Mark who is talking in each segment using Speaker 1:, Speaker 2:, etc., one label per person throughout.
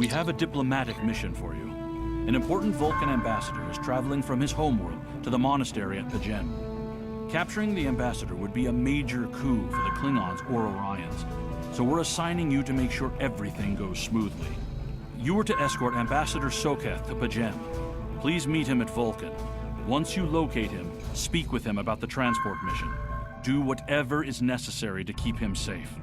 Speaker 1: We have a diplomatic mission for you. An important Vulcan ambassador is traveling from his homeworld to the monastery at Pajem. Capturing the ambassador would be a major coup for the Klingons or Orions, so we're assigning you to make sure everything goes smoothly. You are to escort Ambassador Soketh to Pajem. Please meet him at Vulcan. Once you locate him, speak with him about the transport mission. Do whatever is necessary to keep him safe.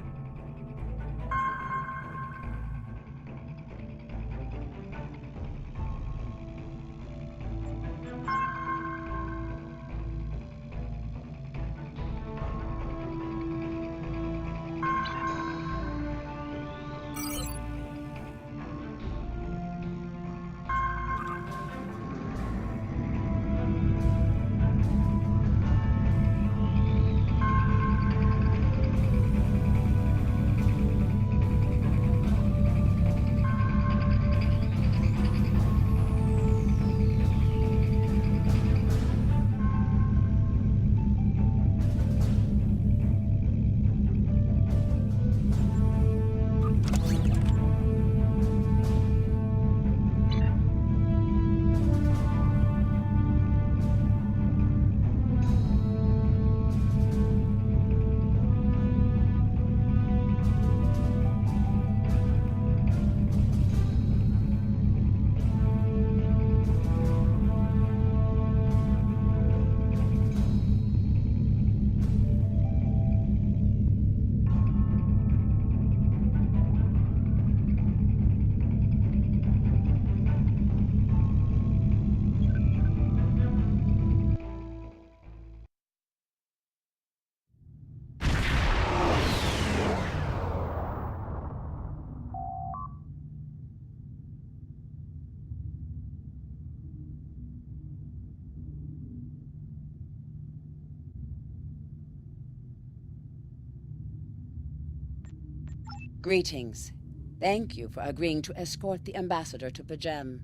Speaker 2: Greetings. Thank you for agreeing to escort the ambassador to Pajem.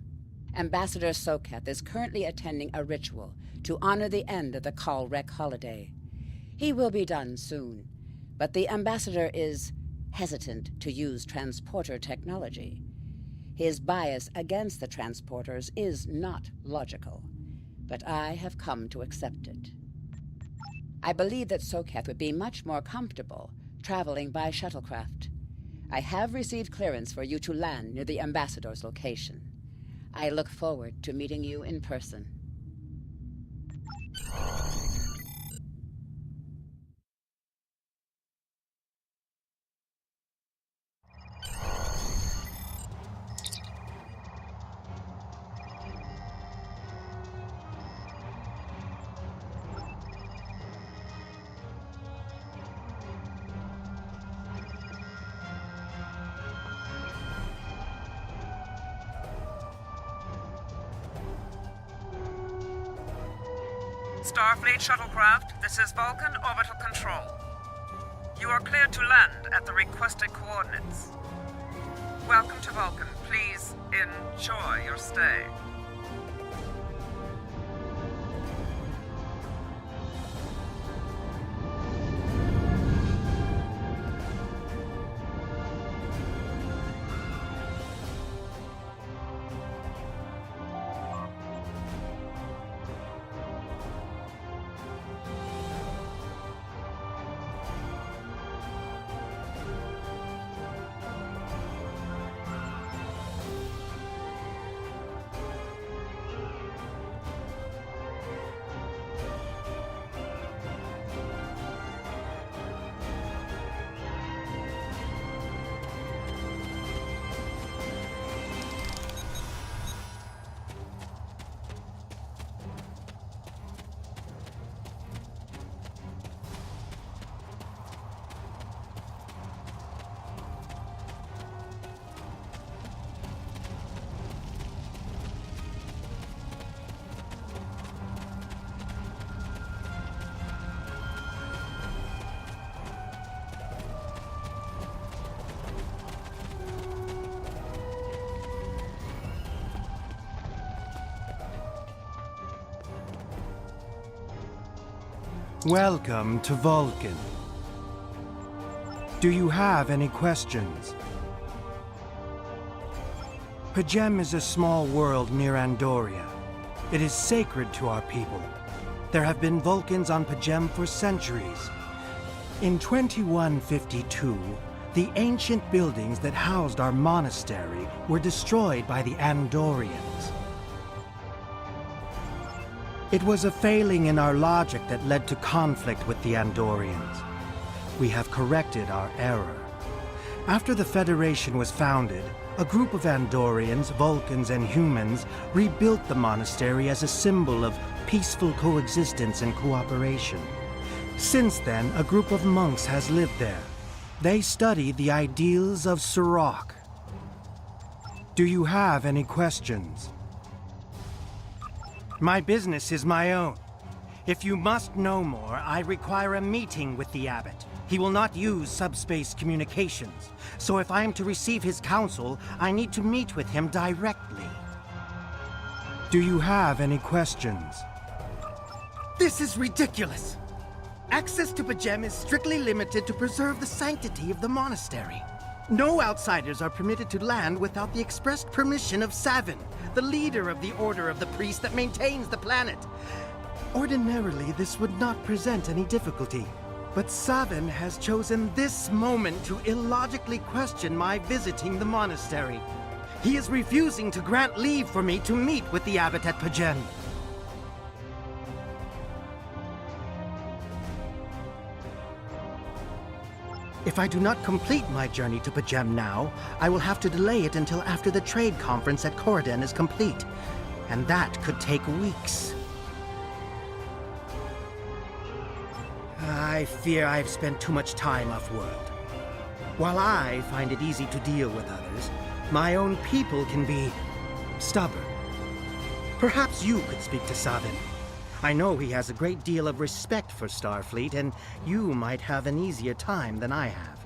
Speaker 2: Ambassador Soketh is currently attending a ritual to honor the end of the Kalrek holiday. He will be done soon, but the ambassador is hesitant to use transporter technology. His bias against the transporters is not logical, but I have come to accept it. I believe that Soketh would be much more comfortable traveling by shuttlecraft. I have received clearance for you to land near the ambassador's location. I look forward to meeting you in person.
Speaker 3: Starfleet shuttlecraft, this is Vulcan Orbital Control. You are cleared to land at the requested coordinates. Welcome to Vulcan. Please enjoy your stay.
Speaker 4: Welcome to Vulcan. Do you have any questions? Pajem is a small world near Andoria. It is sacred to our people. There have been Vulcans on Pajem for centuries. In 2152, the ancient buildings that housed our monastery were destroyed by the Andorians. It was a failing in our logic that led to conflict with the Andorians. We have corrected our error. After the Federation was founded, a group of Andorians, Vulcans, and humans rebuilt the monastery as a symbol of peaceful coexistence and cooperation. Since then, a group of monks has lived there. They study the ideals of Startrek. Do you have any questions? My business is my own. If you must know more, I require a meeting with the abbot. He will not use subspace communications, so if I am to receive his counsel, I need to meet with him directly. Do you have any questions? This is ridiculous! Access to Pajem is strictly limited to preserve the sanctity of the monastery. No outsiders are permitted to land without the expressed permission of Savin, the leader of the Order of the Priest that maintains the planet. Ordinarily, this would not present any difficulty. But Savin has chosen this moment to illogically question my visiting the monastery. He is refusing to grant leave for me to meet with the abbot at Pajem. If I do not complete my journey to Pajem now, I will have to delay it until after the trade conference at Corridon is complete. And that could take weeks. I fear I've spent too much time off-world. While I find it easy to deal with others, my own people can be stubborn. Perhaps you could speak to Savin. I know he has a great deal of respect for Starfleet, and you might have an easier time than I have.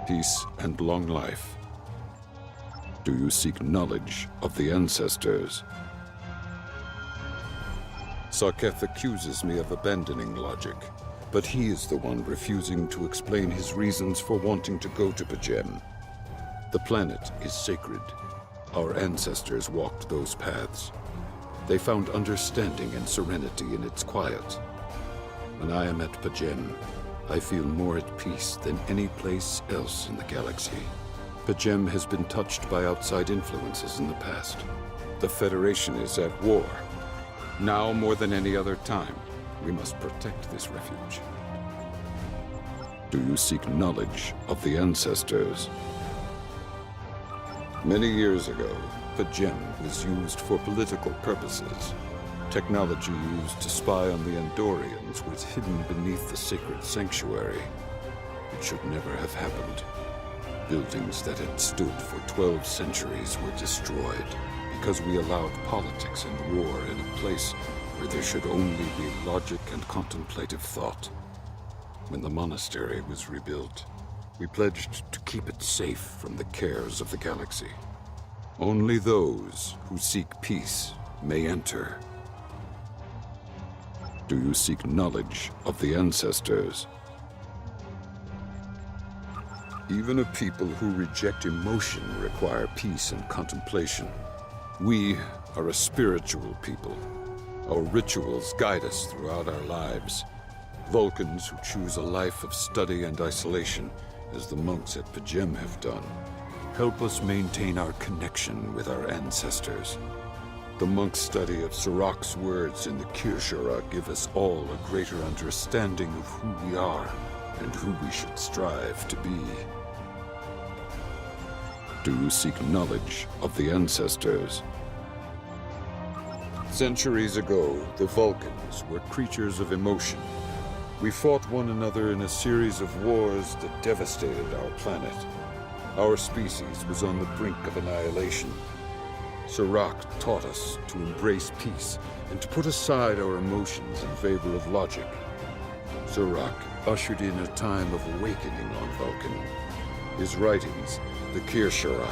Speaker 5: Peace and long life. Do you seek knowledge of the ancestors? Sarketh accuses me of abandoning logic, but he is the one refusing to explain his reasons for wanting to go to Pajem. The planet is sacred. Our ancestors walked those paths. They found understanding and serenity in its quiet. When I am at Pajem, I feel more at peace than any place else in the galaxy. Pajem has been touched by outside influences in the past. The Federation is at war. Now more than any other time, we must protect this refuge. Do you seek knowledge of the ancestors? Many years ago, Pajem was used for political purposes. Technology used to spy on the Andorians was hidden beneath the sacred sanctuary. It should never have happened. Buildings that had stood for 12 centuries were destroyed because we allowed politics and war in a place where there should only be logic and contemplative thought. When the monastery was rebuilt, we pledged to keep it safe from the cares of the galaxy. Only those who seek peace may enter. Do you seek knowledge of the ancestors? Even a people who reject emotion require peace and contemplation. We are a spiritual people. Our rituals guide us throughout our lives. Vulcans who choose a life of study and isolation, as the monks at Pajem have done, help us maintain our connection with our ancestors. The monks' study of Starrek's words in the Kirshara give us all a greater understanding of who we are and who we should strive to be. Do you seek knowledge of the ancestors? Centuries ago, the Vulcans were creatures of emotion. We fought one another in a series of wars that devastated our planet. Our species was on the brink of annihilation. Starrek taught us to embrace peace and to put aside our emotions in favor of logic. Starrek ushered in a time of awakening on Vulcan. His writings, the Kirshara,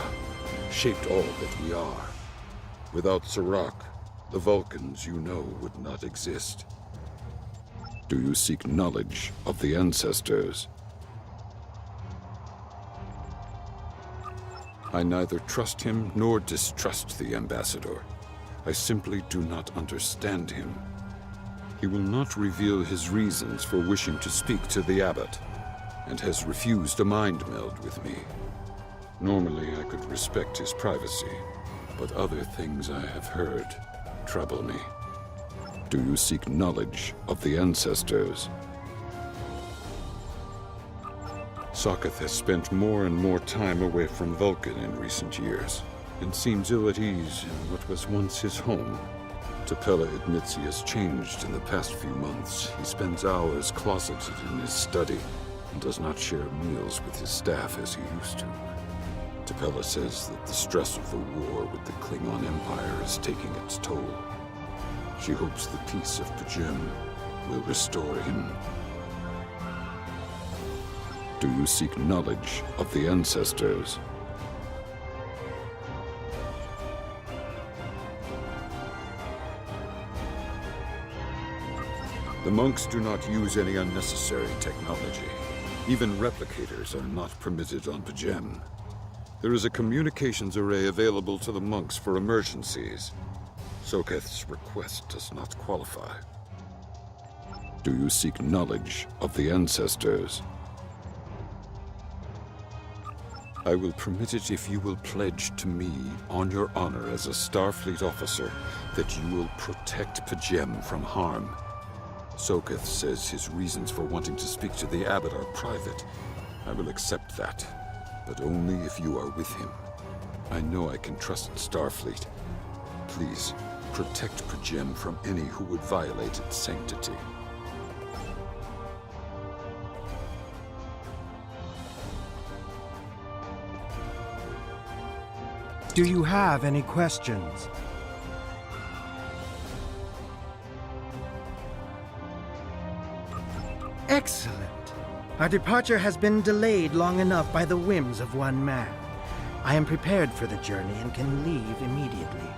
Speaker 5: shaped all that we are. Without Starrek, the Vulcans you know would not exist. Do you seek knowledge of the ancestors? I neither trust him nor distrust the ambassador. I simply do not understand him. He will not reveal his reasons for wishing to speak to the abbot, and has refused a mind meld with me. Normally, I could respect his privacy, but other things I have heard trouble me. Do you seek knowledge of the ancestors? Sokath has spent more and more time away from Vulcan in recent years, and seems ill at ease in what was once his home. Tapella admits he has changed in the past few months. He spends hours closeted in his study, and does not share meals with his staff as he used to. Tapella says that the stress of the war with the Klingon Empire is taking its toll. She hopes the peace of Pajem will restore him. Do you seek knowledge of the ancestors? The monks do not use any unnecessary technology. Even replicators are not permitted on Pajem. There is a communications array available to the monks for emergencies. Sokath's request does not qualify. Do you seek knowledge of the ancestors? I will permit it if you will pledge to me, on your honor as a Starfleet officer, that you will protect Pajem from harm. Sokath says his reasons for wanting to speak to the abbot are private. I will accept that, but only if you are with him. I know I can trust Starfleet. Please, protect Pajem from any who would violate its sanctity.
Speaker 4: Do you have any questions? Excellent. Our departure has been delayed long enough by the whims of one man. I am prepared for the journey and can leave immediately.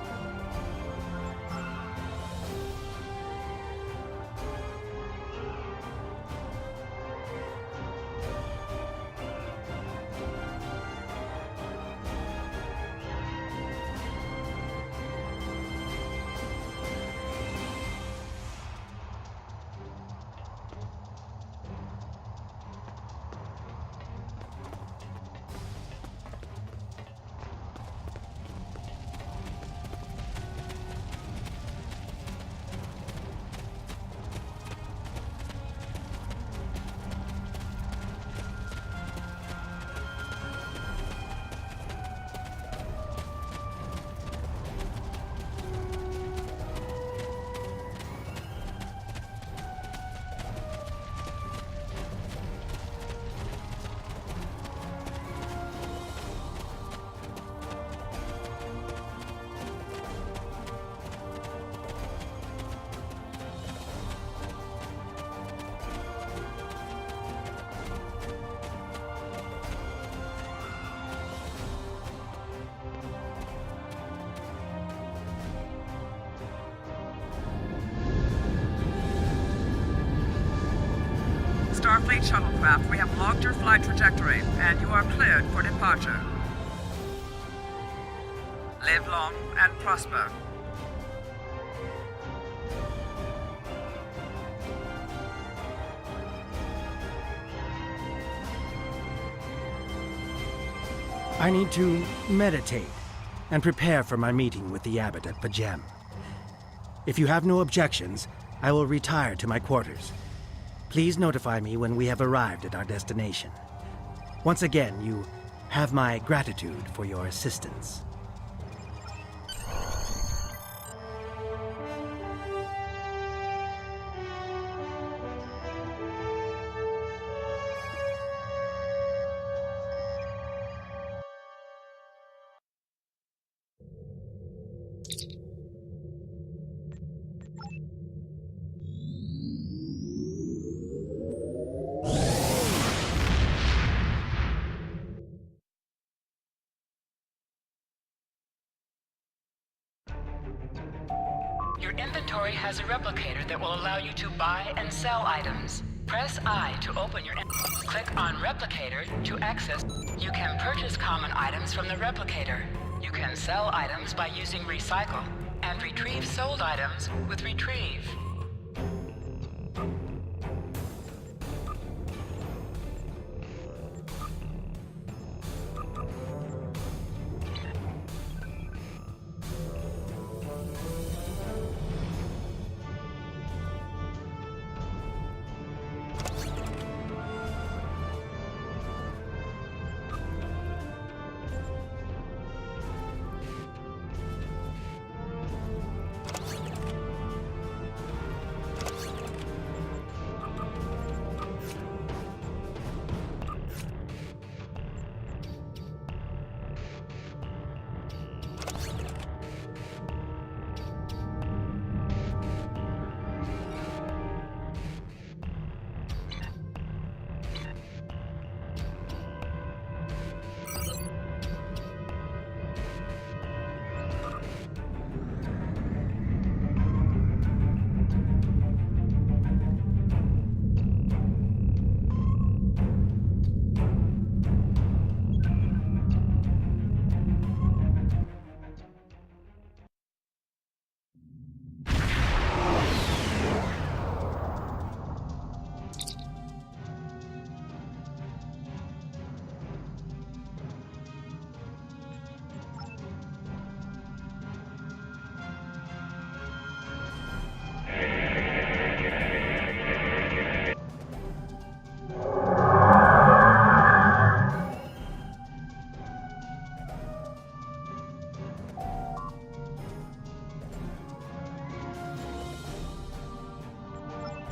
Speaker 3: Starfleet shuttlecraft, we have logged your flight trajectory, and you are cleared for departure. Live long and prosper.
Speaker 4: I need to meditate and prepare for my meeting with the abbot at Pajem. If you have no objections, I will retire to my quarters. Please notify me when we have arrived at our destination. Once again, you have my gratitude for your assistance.
Speaker 2: Your inventory has a replicator that will allow you to buy and sell items. Press I to open your... Click on Replicator to access... You can purchase common items from the replicator. You can sell items by using Recycle, and retrieve sold items with Retrieve.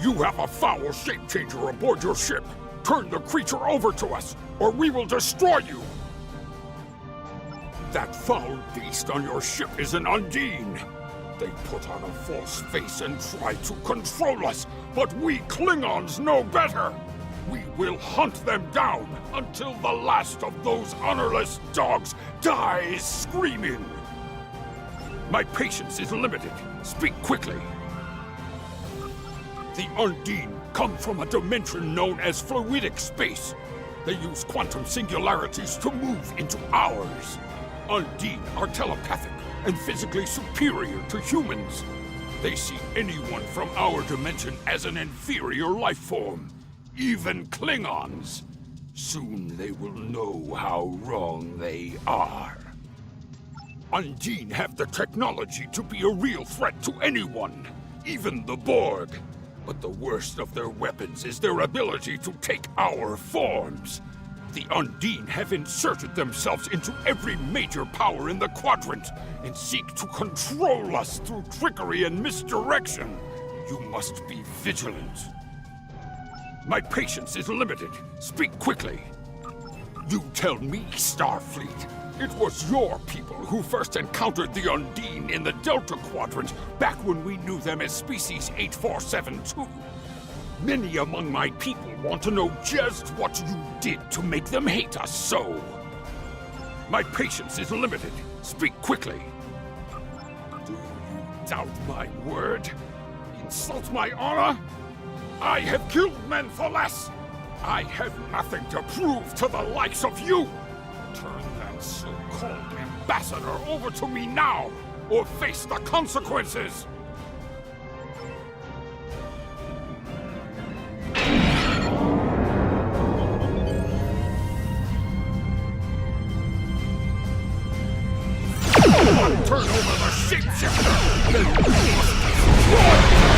Speaker 6: You have a foul shape-changer aboard your ship. Turn the creature over to us, or we will destroy you! That foul beast on your ship is an Undine. They put on a false face and try to control us, but we Klingons know better! We will hunt them down until the last of those honorless dogs dies screaming! My patience is limited. Speak quickly. The Undine come from a dimension known as fluidic space. They use quantum singularities to move into ours. Undine are telepathic and physically superior to humans. They see anyone from our dimension as an inferior life form, even Klingons. Soon they will know how wrong they are. Undine have the technology to be a real threat to anyone, even the Borg. But the worst of their weapons is their ability to take our forms. The Undine have inserted themselves into every major power in the quadrant and seek to control us through trickery and misdirection. You must be vigilant. My patience is limited. Speak quickly. You tell me, Starfleet. It was your people who first encountered the Undine in the Delta Quadrant back when we knew them as Species 8472. Many among my people want to know just what you did to make them hate us so. My patience is limited. Speak quickly. Do you doubt my word? Insult my honor? I have killed men for less. I have nothing to prove to the likes of you. Turn that so-called ambassador over to me now, or face the consequences! Turn over the shapeshifter! Then you must destroy!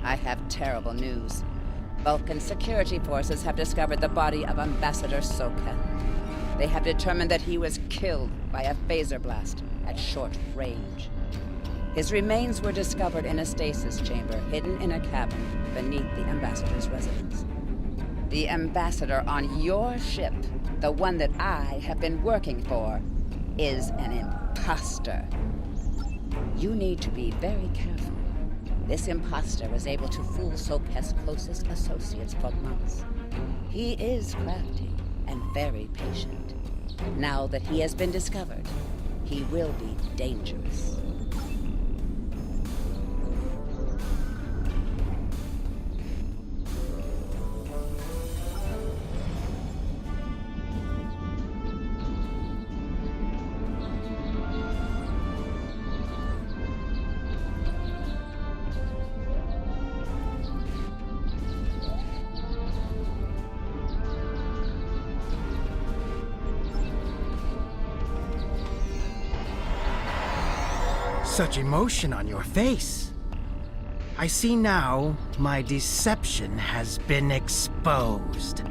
Speaker 2: I have terrible news. Vulcan security forces have discovered the body of Ambassador Soketh. They have determined that he was killed by a phaser blast at short range. His remains were discovered in a stasis chamber hidden in a cabin beneath the Ambassador's residence. The Ambassador on your ship, the one that I have been working for, is an imposter. You need to be very careful. This imposter was able to fool Soketh's closest associates for months. He is crafty and very patient. Now that he has been discovered, he will be dangerous.
Speaker 4: Such emotion on your face. I see now my deception has been exposed.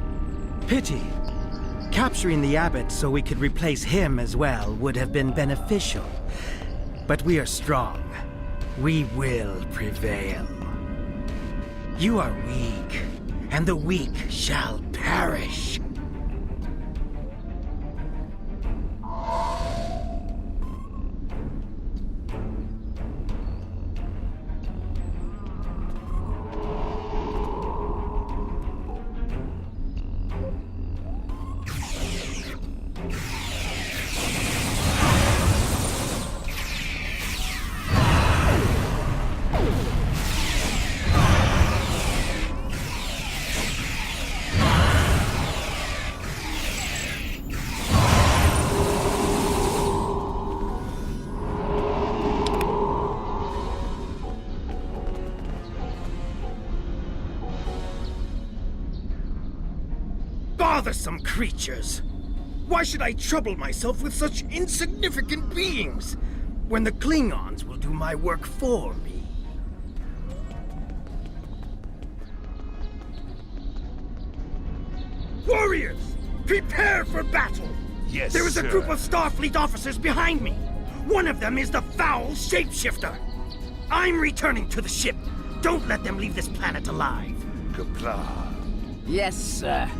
Speaker 4: Pity. Capturing the abbot so we could replace him as well would have been beneficial. But we are strong. We will prevail. You are weak, and the weak shall perish. Bothersome creatures! Why should I trouble myself with such insignificant beings, when the Klingons will do my work for me? Warriors! Prepare for battle!
Speaker 6: Yes,
Speaker 4: There is a
Speaker 6: sir.
Speaker 4: group of Starfleet officers behind me! One of them is the foul shapeshifter! I'm returning to the ship! Don't let them leave this planet alive!
Speaker 6: Kapla.
Speaker 2: Yes, sir.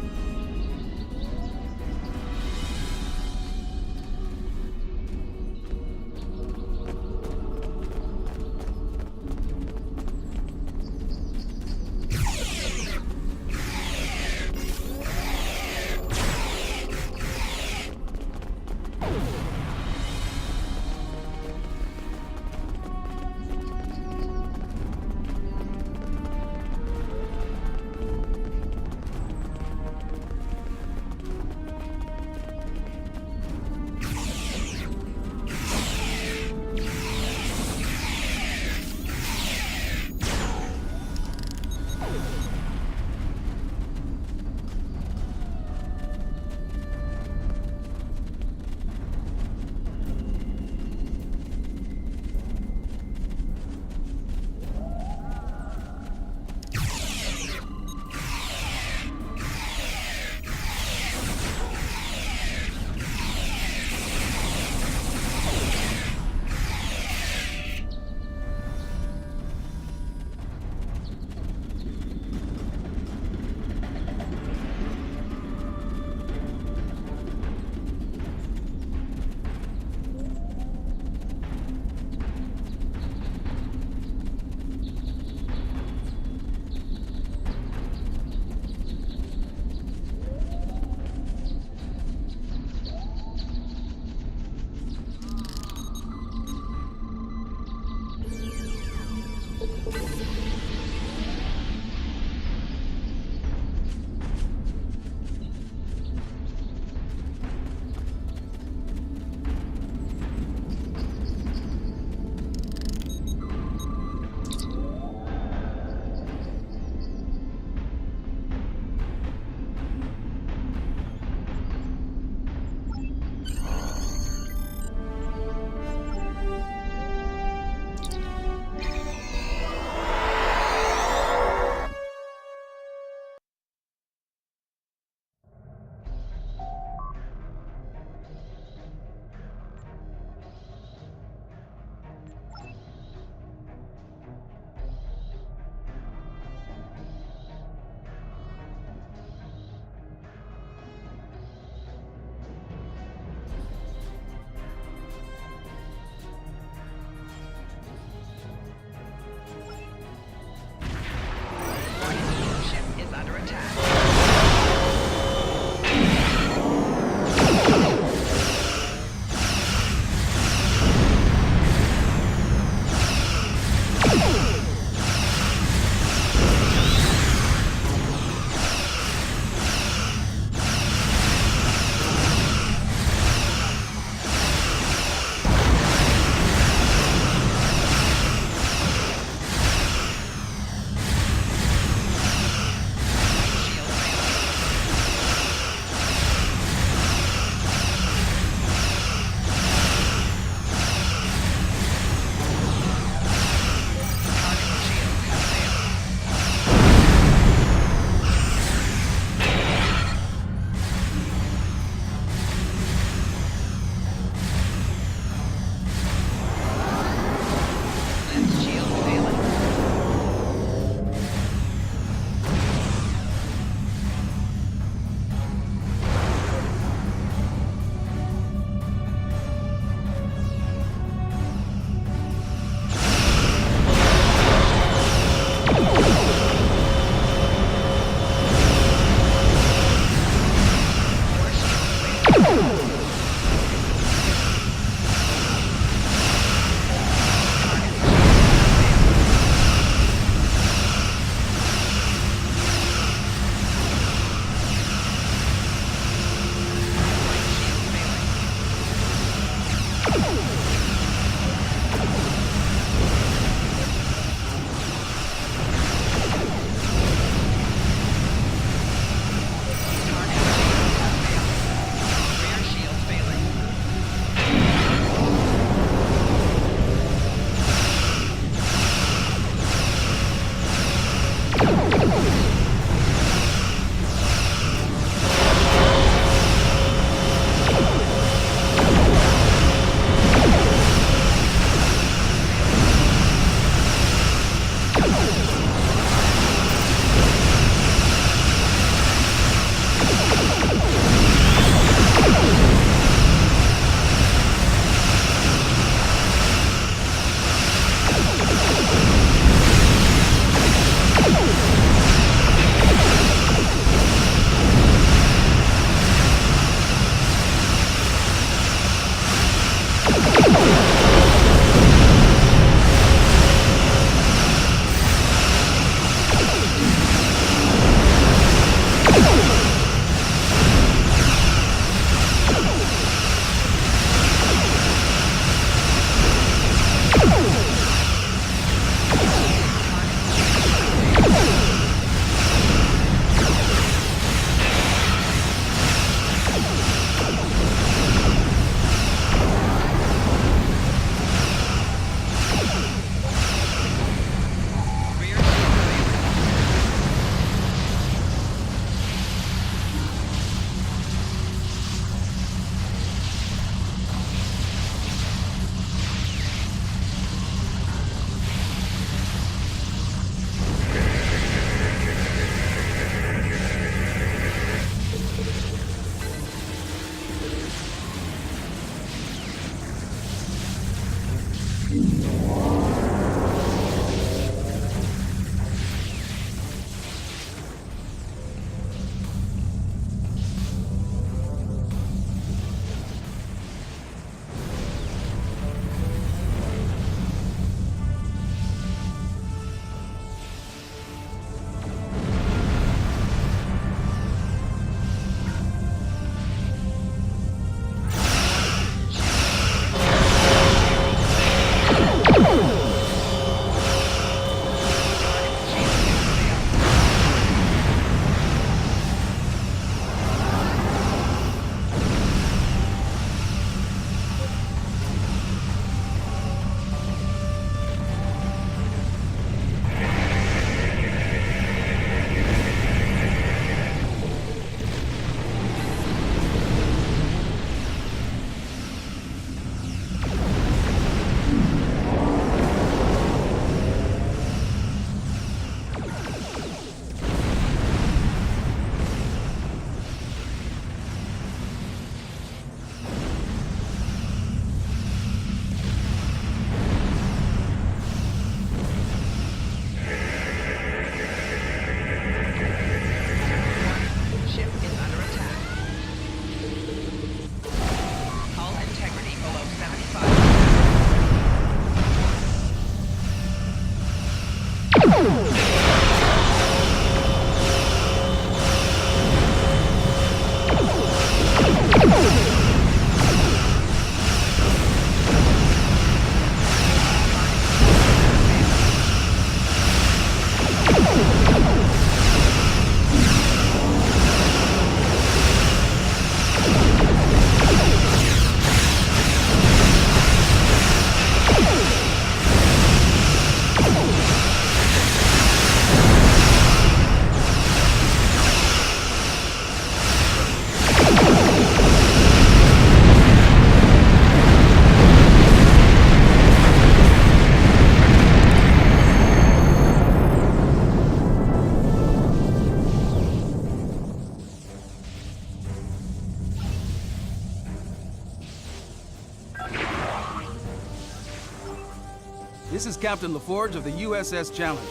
Speaker 7: This is Captain LaForge of the USS Challenger.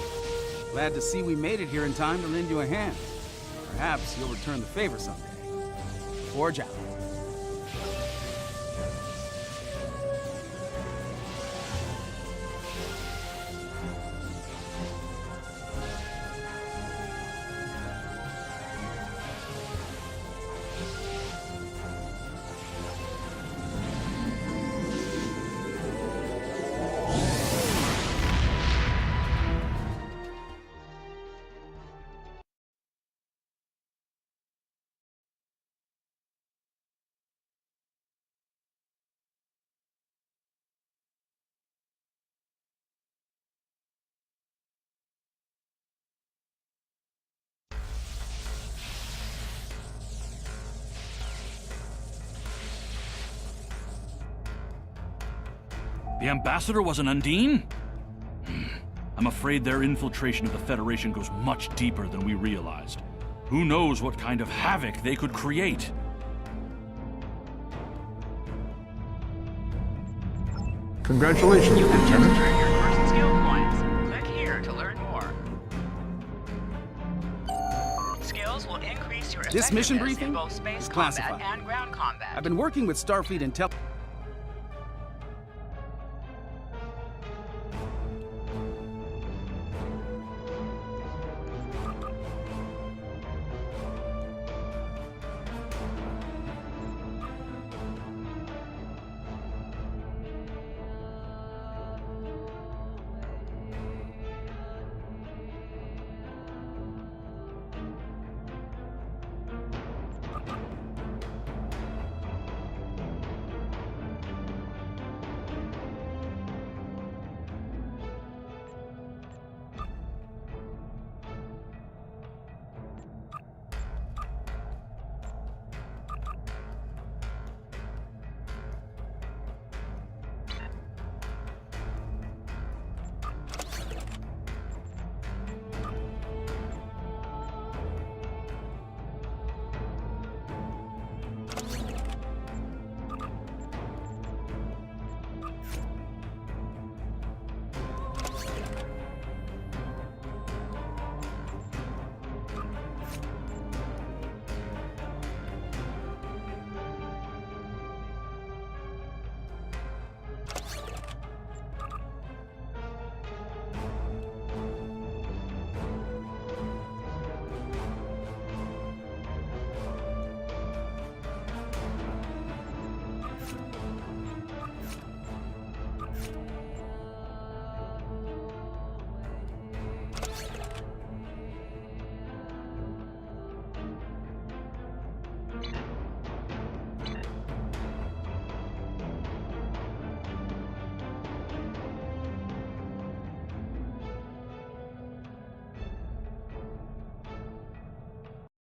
Speaker 7: Glad to see we made it here in time to lend you a hand. Perhaps you'll return the favor someday. Forge out.
Speaker 1: The ambassador was an Undine? I'm afraid their infiltration of the Federation goes much deeper than we realized. Who knows what kind of havoc they could create?
Speaker 8: Congratulations,
Speaker 3: You have just
Speaker 8: Lieutenant.
Speaker 3: earned your first skill points. Click here to learn more. Skills will increase your
Speaker 7: This mission
Speaker 3: effectiveness
Speaker 7: briefing
Speaker 3: in both space
Speaker 7: is
Speaker 3: combat
Speaker 7: classified.
Speaker 3: and ground combat.
Speaker 7: I've been working with Starfleet Intel.